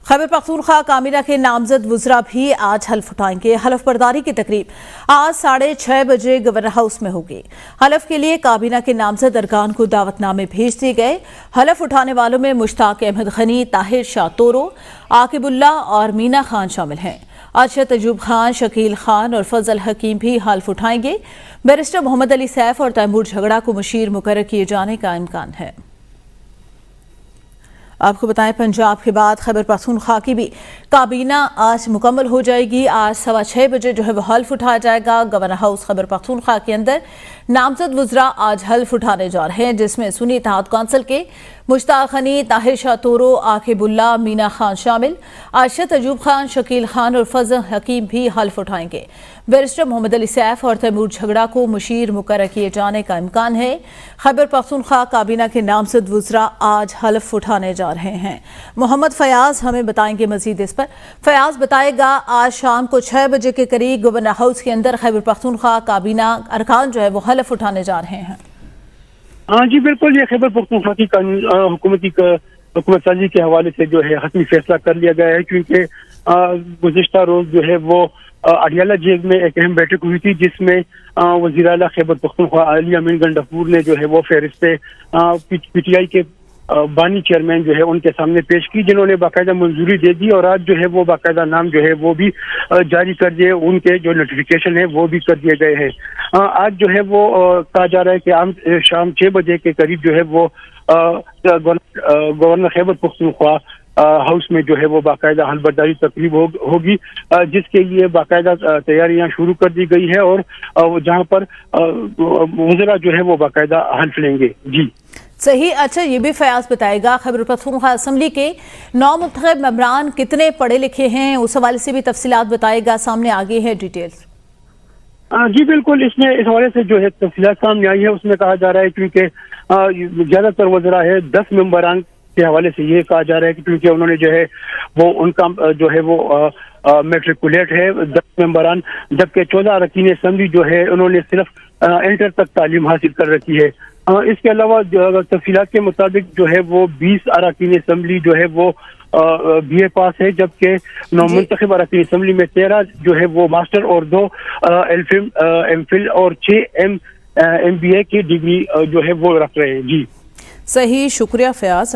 खैबर पख्तूनख्वा काबीना के नामजद वुज़रा भी आज हल्फ उठाएंगे। हल्फ बर्दारी की तकरीब आज 6:30 बजे गवर्नर हाउस में होगी। हल्फ के लिए काबीना के नामजद अरकान को दावतनामे भेज दिए गए। हल्फ उठाने वालों में मुश्ताक अहमद गनी, ताहिर शाह तोरो, आकिबुल्ला और मीना खान शामिल हैं। अरशद अयूब खान, शकील खान और फजल हकीम भी हल्फ उठाएंगे। बैरिस्टर मोहम्मद अली सैफ और तैमूर झगड़ा को मुशीर मुकर्रर किए जाने का इम्कान है। आपको बताएं, पंजाब के बाद खैबर पख्तूनख्वा की भी काबीना आज मुकम्मल हो जाएगी। आज 6:15 बजे जो है वो हल्फ उठाया जाएगा। गवर्नर हाउस खैबर पख्तूनख्वा के अंदर नामजद वुज़रा आज हल्फ उठाने जा रहे हैं, जिसमें सुन्नी इत्तेहाद कौंसिल के मुश्ताक गनी, ताहिर शाह तोरो, आकिबुल्ला, मीना खान शामिल। अरशद अयूब खान, शकील खान और फजल हकीम भी हल्फ उठाएंगे। बैरिस्टर मोहम्मद अली सैफ और तैमूर झगड़ा को मुशीर मुकर्रर किए जाने का इम्कान है। खैबर पख्तूनख्वा काबीना के नामजद वुज़रा आज हल्फ उठाने जा रहे हैं। मोहम्मद फयाज हमें बताएंगे मजीद इस पर। फयाज बताएगा, आज शाम को 6 बजे के करीब गवर्नर हाउस के अंदर खैबर पख्तूनख्वा काबीना अरकान जो है वो हल्फ उठाने जा रहे हैं। हाँ जी बिल्कुल, ये खैबर पख्तूनख्वा की हुकूमत साजी के हवाले से जो है हतमी फैसला कर लिया गया है, क्योंकि गुज़िश्ता रोज जो है वो अडियाला जेल में एक अहम बैठक हुई थी, जिसमें वज़ीर आला खैबर पख्तूनख्वा अली अमीन गंडापुर ने जो है वो फहरिस्त PTI के बानी चेयरमैन जो है उनके सामने पेश की, जिन्होंने बाकायदा मंजूरी दे दी और आज जो है वो बाकायदा नाम जो है वो भी जारी कर दिए। उनके जो नोटिफिकेशन है वो भी कर दिए गए हैं। आज जो है वो कहा जा रहा है कि शाम 6 बजे के करीब जो है वो गवर्नर खैबर पख्तूनख्वा हाउस में जो है वो बाकायदा हल्फ बर्दारी तकरीब होगी, जिसके लिए बाकायदा तैयारियां शुरू कर दी गई है और जहां पर वज़रा जो है वो बाकायदा हल्फ लेंगे। जी सही। अच्छा, ये भी फयाज बताएगा, खैबर पख्तूनख्वा असम्बली के 9 मुंतखब मेंबरान कितने पढ़े लिखे हैं, उस हवाले से भी तफसीलात बताएगा। सामने आगे है डिटेल्स। जी बिल्कुल, इसमें इस हवाले से जो है तफसीलात सामने आई है। उसमें कहा जा रहा है क्योंकि ज्यादातर वज़रा है 10 मेंबरान के हवाले से ये कहा जा रहा है कि क्योंकि उन्होंने जो है वो उनका जो है वो मैट्रिकुलेट है 10 मेंबरान, जबकि 14 अरकान असम्बली जो है उन्होंने सिर्फ इंटर तक तालीम हासिल कर रखी है। इसके अलावा तफसीलात के मुताबिक जो है वो 20 अरकान असम्बली जो है वो BA पास है, जबकि 9 मुंतखब अरकान असम्बली में 13 जो है वो मास्टर और 2 MPhil और 6 MBA की डिग्री जो है वो रख रहे हैं। जी सही, शुक्रिया फयाज।